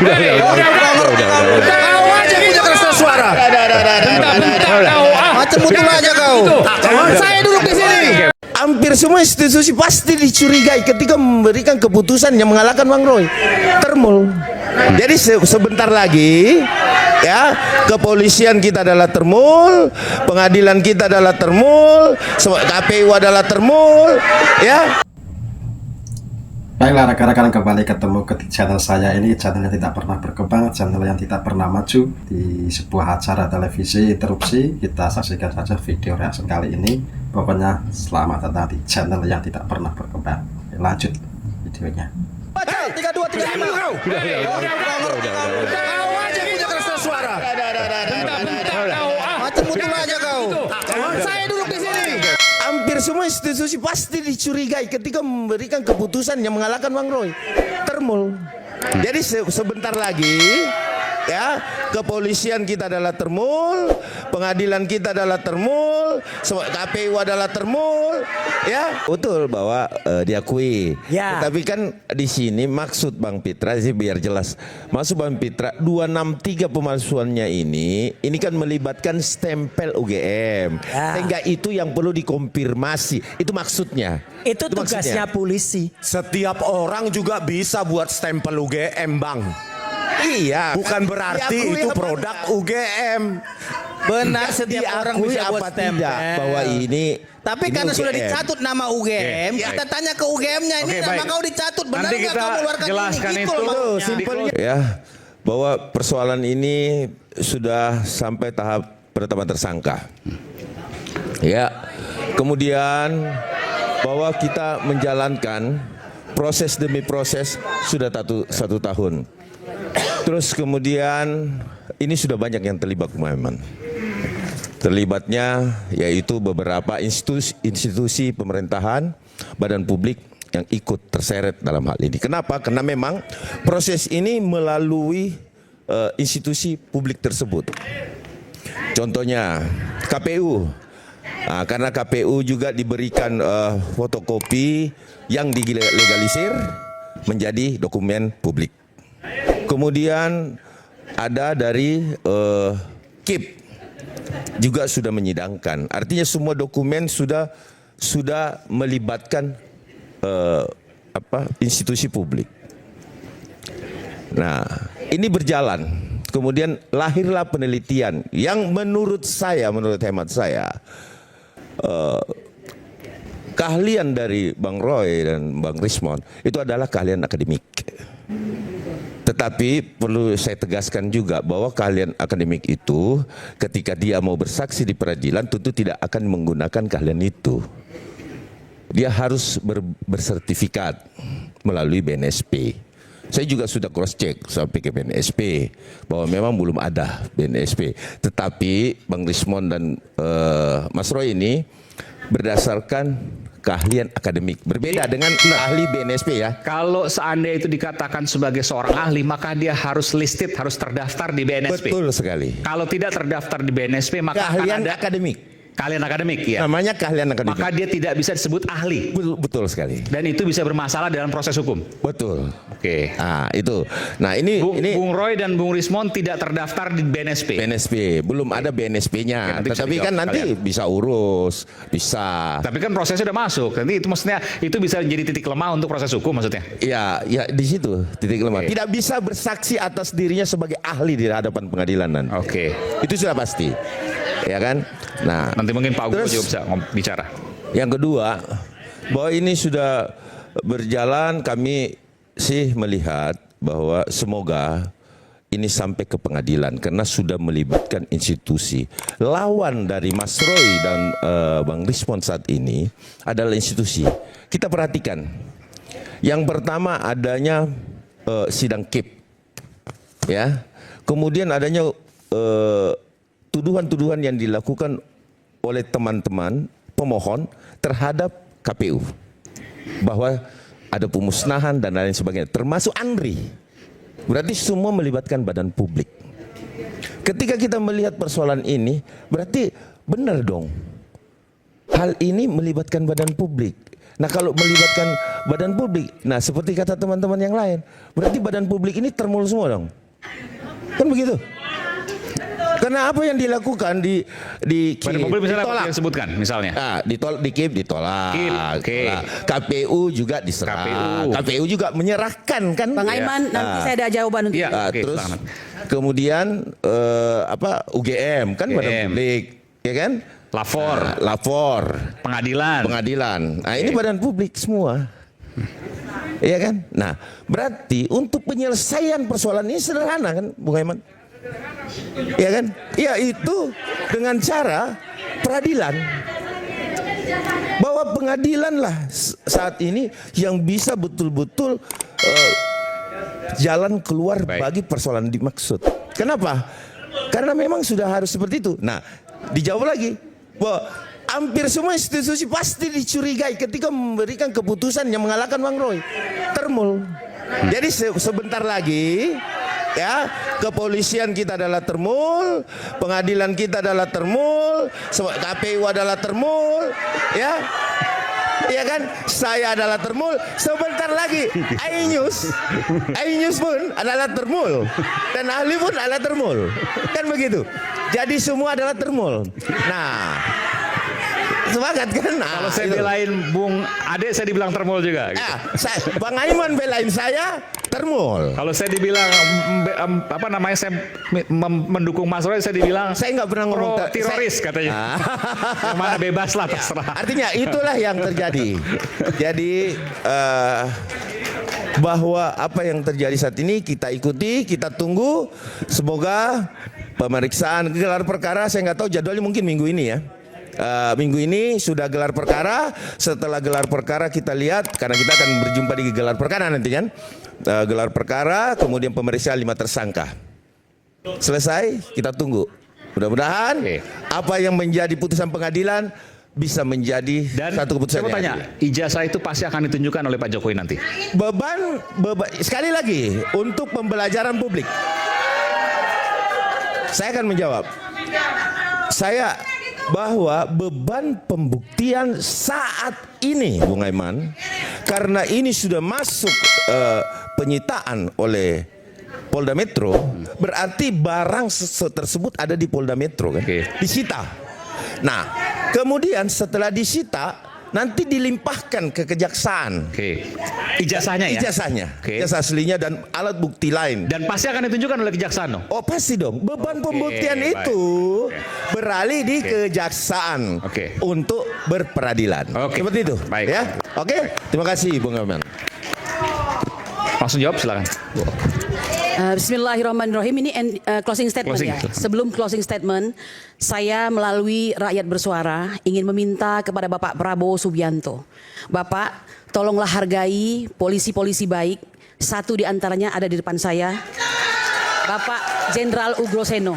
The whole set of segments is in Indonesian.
Kau aja punya keras suara. Macam betul aja kau. Saya duduk di sini. Hampir semua institusi pasti dicurigai ketika memberikan keputusan yang mengalahkan Bang Roy. Termul. Jadi sebentar lagi ya, kepolisian kita adalah termul, pengadilan kita adalah termul, KPU adalah termul, ya. Baiklah rekan-rekan, kembali ketemu ke channel saya ini, channel yang tidak pernah berkembang, channel yang tidak pernah maju. Di sebuah acara televisi interupsi, kita saksikan saja video reaction kali ini. Pokoknya selamat datang di channel yang tidak pernah berkembang. Oke, lanjut videonya. 3, 2, 3, 5. Kau aja punya keras suara. Macam betul aja kau. Saya duduk di sini. Hampir semua institusi pasti dicurigai ketika memberikan keputusan yang mengalahkan Bang Roy. Termul. Jadi sebentar lagi ya, kepolisian kita adalah termul, pengadilan kita adalah termul, KPU adalah termul, ya. Betul bahwa diakui. Ya. Tetapi kan di sini maksud Bang Pitra sih biar jelas. Maksud Bang Pitra 263 pemalsuannya ini kan melibatkan stempel UGM. Ya. Sehingga itu yang perlu dikonfirmasi. Itu maksudnya. Itu tugasnya polisi. Setiap orang juga bisa buat stempel UGM, Bang. Iya, bukan berarti itu produk UGM. Benar, setiap orang bisa buat stempel bahwa ini. Tapi ini karena UGM. sudah dicatut nama UGM, kita tanya ke UGM-nya, ini nama kau dicatut, benar nggak kau mengeluarkan jelaskan ini? itu. Simpelnya ya, bahwa persoalan ini sudah sampai tahap penetapan tersangka. Ya, kemudian bahwa kita menjalankan proses demi proses sudah satu tahun. Terus kemudian ini sudah banyak yang terlibat memang. Terlibatnya yaitu beberapa institusi pemerintahan, badan publik yang ikut terseret dalam hal ini. Kenapa? Karena memang proses ini melalui institusi publik tersebut. Contohnya KPU. Nah, karena KPU juga diberikan fotokopi yang dilegalisir menjadi dokumen publik. Kemudian ada dari KIP juga sudah menyidangkan. Artinya semua dokumen sudah melibatkan institusi publik. Nah, ini berjalan. Kemudian lahirlah penelitian yang menurut hemat saya, keahlian dari Bang Roy dan Bang Rismon itu adalah keahlian akademik. Tetapi perlu saya tegaskan juga bahwa keahlian akademik itu ketika dia mau bersaksi di peradilan tentu tidak akan menggunakan keahlian itu. Dia harus bersertifikat melalui BNSP. Saya juga sudah cross check sampai ke BNSP bahwa memang belum ada BNSP. Tetapi Bang Rismon dan Mas Roy ini berdasarkan keahlian akademik, berbeda dengan ahli BNSP ya. Kalau seandainya itu dikatakan sebagai seorang ahli, maka dia harus listed, harus terdaftar di BNSP. Betul sekali. Kalau tidak terdaftar di BNSP, maka keahlian akan ada akademik. Keahlian akademik, ya. Namanya keahlian akademik. Maka dia tidak bisa disebut ahli. Betul sekali. Dan itu bisa bermasalah dalam proses hukum. Betul. Oke. Nah, itu. Nah, ini Bung Roy dan Bung Rismon tidak terdaftar di BNSP. BNSP, belum ada BNSP-nya. Tetapi kan nanti bisa urus, bisa. Tapi kan prosesnya sudah masuk. Nanti itu maksudnya itu bisa jadi titik lemah untuk proses hukum maksudnya. Iya, ya di situ titik lemah. Tidak bisa bersaksi atas dirinya sebagai ahli di hadapan pengadilan nanti. Oke. Itu sudah pasti. Ya kan? Nah, nanti mungkin Pak Hugo juga bisa bicara. Yang kedua, bahwa ini sudah berjalan, kami sih melihat bahwa semoga ini sampai ke pengadilan karena sudah melibatkan institusi. Lawan dari Mas Roy dan Bang Rismon saat ini adalah institusi. Kita perhatikan. Yang pertama adanya sidang KIP. Ya. Kemudian adanya tuduhan-tuduhan yang dilakukan oleh teman-teman pemohon terhadap KPU bahwa ada pemusnahan dan lain sebagainya, termasuk Andri. Berarti semua melibatkan badan publik. Ketika kita melihat persoalan ini, berarti benar dong. Hal ini melibatkan badan publik. Nah kalau melibatkan badan publik, nah seperti kata teman-teman yang lain, berarti badan publik ini termul semua dong, kan begitu? Karena apa yang dilakukan di Badan publik misalnya apa ditolak. yang sebutkan misalnya? Ah, ditolak, di KIP ditolak. KIP, oke. Ditolak. KPU juga diserah. KPU. KPU juga menyerahkan kan? Bang Aiman, nanti saya ada jawaban untuk Iya. itu. Oke, Terus silakan. kemudian UGM kan badan UGM. publik, ya kan? Lapor, Lapor, pengadilan. Nah, ini badan publik semua. Iya kan? Nah, berarti untuk penyelesaian persoalan ini sederhana kan, Bung Aiman? Iya kan? Ya itu dengan cara peradilan. Bahwa pengadilan lah saat ini yang bisa betul-betul jalan keluar Baik. bagi persoalan dimaksud. Kenapa? Karena memang sudah harus seperti itu. Nah, dijawab lagi bahwa hampir semua institusi pasti dicurigai ketika memberikan keputusan yang mengalahkan Bang Roy. Termul. Jadi sebentar lagi ya, kepolisian kita adalah termul, pengadilan kita adalah termul, KPU adalah termul, ya. Iya kan? Saya adalah termul. Sebentar lagi iNews pun adalah termul dan ahli pun adalah termul. Kan begitu. Jadi semua adalah termul. Nah, semangat kan? Nah, Kalau saya itu. belain Bung Ade, saya dibilang termol juga. Gitu. Bang Aiman belain saya termul. Kalau saya dibilang saya mendukung Mas Roy, saya dibilang Saya nggak pernah ngomong teroris katanya. Yang mana bebas lah terserah. Artinya itulah yang terjadi. Jadi bahwa apa yang terjadi saat ini kita ikuti, kita tunggu. Semoga pemeriksaan gelar perkara, saya nggak tahu jadwalnya, mungkin minggu ini ya. Minggu ini sudah gelar perkara. Setelah gelar perkara kita lihat, karena kita akan berjumpa di gelar perkara nanti kan. Gelar perkara, kemudian pemeriksaan 5 tersangka. Selesai, kita tunggu. Mudah-mudahan apa yang menjadi putusan pengadilan bisa menjadi Dan satu keputusan saya mau yang tanya, adil. ijazah itu pasti akan ditunjukkan oleh Pak Jokowi nanti. Beban sekali lagi untuk pembelajaran publik. Saya akan menjawab. Bahwa beban pembuktian saat ini, Bung Aiman, karena ini sudah masuk penyitaan oleh Polda Metro, berarti barang tersebut ada di Polda Metro kan, disita. Nah, kemudian setelah disita, nanti dilimpahkan ke kejaksaan. Ijazahnya ya? Ijazahnya, ijazah aslinya dan alat bukti lain. Dan pasti akan ditunjukkan oleh kejaksaan dong? Oh pasti dong, beban pembuktian baik. itu beralih di kejaksaan untuk berperadilan. Seperti itu. Baik. Ya, oke. Terima kasih Bung Aiman. Langsung jawab silakan. Bismillahirrahmanirrahim. Ini closing statement ya. Sebelum closing statement, saya melalui rakyat bersuara ingin meminta kepada Bapak Prabowo Subianto. Bapak, tolonglah hargai polisi-polisi baik. Satu di antaranya ada di depan saya, Bapak Jenderal Ugro-Seno.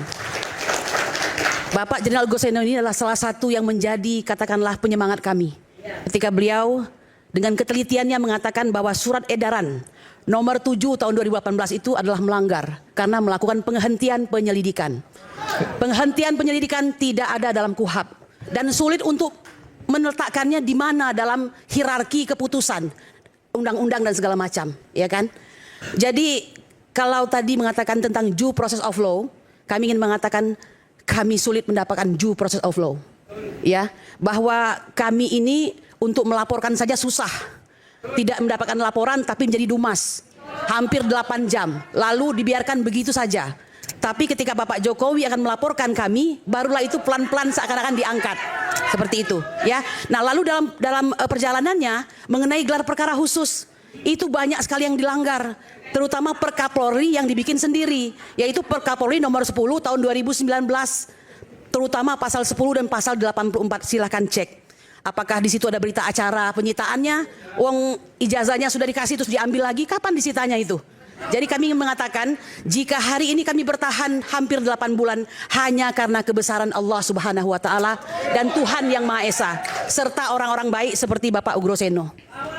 Bapak Jenderal Ugro-Seno ini adalah salah satu yang menjadi katakanlah penyemangat kami. Ketika beliau dengan ketelitiannya mengatakan bahwa surat edaran nomor 7 tahun 2018 itu adalah melanggar karena melakukan penghentian penyelidikan. Penghentian penyelidikan tidak ada dalam KUHAP dan sulit untuk meletakkannya di mana dalam hierarki keputusan undang-undang dan segala macam, ya kan? Jadi kalau tadi mengatakan tentang due process of law, kami ingin mengatakan kami sulit mendapatkan due process of law. Ya, bahwa kami ini untuk melaporkan saja susah. Tidak mendapatkan laporan tapi menjadi dumas hampir 8 jam lalu dibiarkan begitu saja. Tapi ketika Bapak Jokowi akan melaporkan kami, barulah itu pelan-pelan seakan-akan diangkat seperti itu ya. Nah lalu dalam perjalanannya mengenai gelar perkara khusus itu banyak sekali yang dilanggar, terutama Perkapolri yang dibikin sendiri, yaitu Perkapolri nomor 10 tahun 2019, terutama pasal 10 dan pasal 84. Silahkan cek. Apakah di situ ada berita acara penyitaannya? Uang ijazahnya sudah dikasih terus diambil lagi, kapan disitanya itu? Jadi kami ingin mengatakan, jika hari ini kami bertahan hampir 8 bulan hanya karena kebesaran Allah Subhanahu wa taala dan Tuhan yang Maha Esa serta orang-orang baik seperti Bapak Ugro-Seno.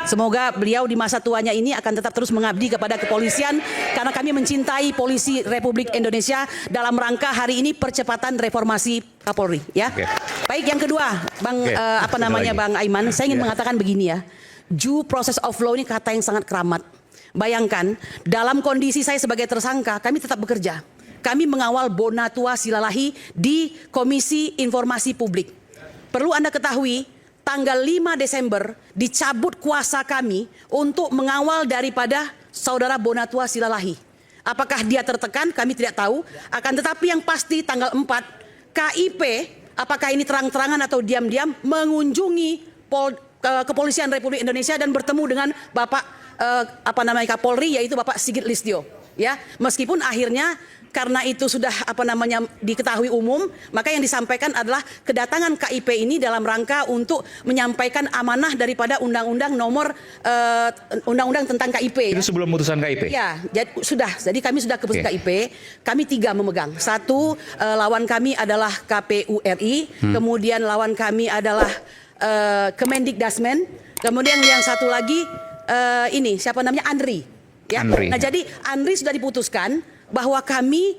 Semoga beliau di masa tuanya ini akan tetap terus mengabdi kepada kepolisian karena kami mencintai polisi Republik Indonesia dalam rangka hari ini percepatan reformasi Kapolri ya. Baik, yang kedua, Bang Bang Aiman, saya ingin mengatakan begini ya. due process of law ini kata yang sangat keramat. Bayangkan, dalam kondisi saya sebagai tersangka, kami tetap bekerja. Kami mengawal Bonatua Silalahi di Komisi Informasi Publik. Perlu Anda ketahui, tanggal 5 Desember dicabut kuasa kami untuk mengawal daripada saudara Bonatua Silalahi. Apakah dia tertekan? Kami tidak tahu. Akan tetapi yang pasti tanggal 4, KIP, apakah ini terang-terangan atau diam-diam, mengunjungi Kepolisian Republik Indonesia dan bertemu dengan Bapak Kapolri, yaitu Bapak Sigit Listio. Ya, meskipun akhirnya karena itu sudah diketahui umum, maka yang disampaikan adalah kedatangan KIP ini dalam rangka untuk menyampaikan amanah daripada undang-undang undang-undang tentang KIP. Itu sebelum putusan KIP? Ya, jadi kami sudah ke KIP, kami 3 memegang. Satu, lawan kami adalah KPU RI, kemudian lawan kami adalah Kemendikdasmen, kemudian yang satu lagi ini siapa namanya, Andri. Ya. Andri. Nah, jadi Andri sudah diputuskan bahwa kami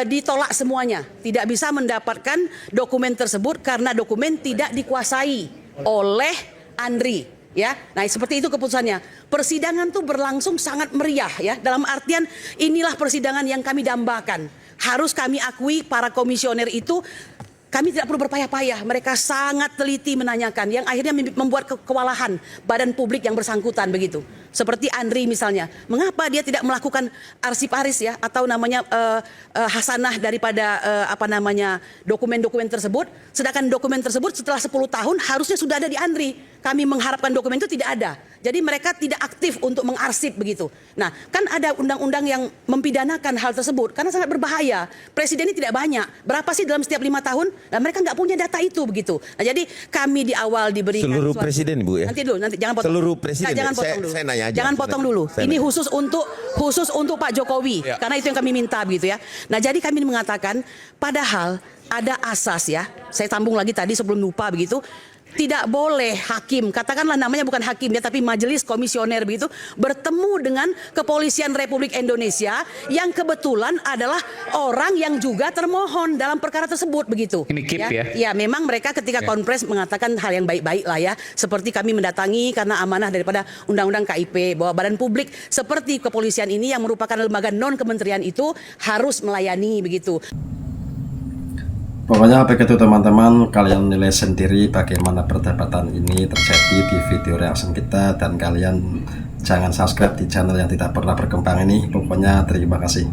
ditolak semuanya, tidak bisa mendapatkan dokumen tersebut karena dokumen tidak dikuasai oleh Andri. Ya, nah seperti itu keputusannya. Persidangan tuh berlangsung sangat meriah ya. Dalam artian inilah persidangan yang kami dambakan. Harus kami akui para komisioner itu. Kami tidak perlu berpayah-payah, mereka sangat teliti menanyakan, yang akhirnya membuat kewalahan badan publik yang bersangkutan begitu. Seperti Andri misalnya, mengapa dia tidak melakukan arsiparis ya, atau namanya hasanah daripada dokumen-dokumen tersebut, sedangkan dokumen tersebut setelah 10 tahun harusnya sudah ada di Andri. Kami mengharapkan dokumen itu tidak ada. Jadi mereka tidak aktif untuk mengarsip begitu. Nah, kan ada undang-undang yang mempidanakan hal tersebut karena sangat berbahaya. Presiden ini tidak banyak. Berapa sih dalam setiap 5 tahun? Nah, mereka nggak punya data itu begitu. Nah, jadi kami di awal diberikan Seluruh presiden, Bu, ya? Nanti dulu, jangan potong. Seluruh presiden. Nah, jangan potong dulu. Saya nanya aja. Jangan potong dulu. Ini khusus untuk Pak Jokowi. Ya. Karena itu yang kami minta begitu ya. Nah, jadi kami mengatakan padahal ada asas ya. Saya sambung lagi tadi sebelum lupa begitu. Tidak boleh hakim, katakanlah namanya bukan hakim ya, tapi majelis komisioner begitu, bertemu dengan Kepolisian Republik Indonesia yang kebetulan adalah orang yang juga termohon dalam perkara tersebut begitu. Ini KIP ya? Ya, memang mereka ketika konpres mengatakan hal yang baik-baik lah ya, seperti kami mendatangi karena amanah daripada undang-undang KIP bahwa badan publik seperti kepolisian ini yang merupakan lembaga non kementerian itu harus melayani begitu. Pokoknya begitu teman-teman, kalian nilai sendiri bagaimana perdebatan ini terjadi di video reaction kita, dan kalian jangan subscribe di channel yang tidak pernah berkembang ini. Pokoknya terima kasih.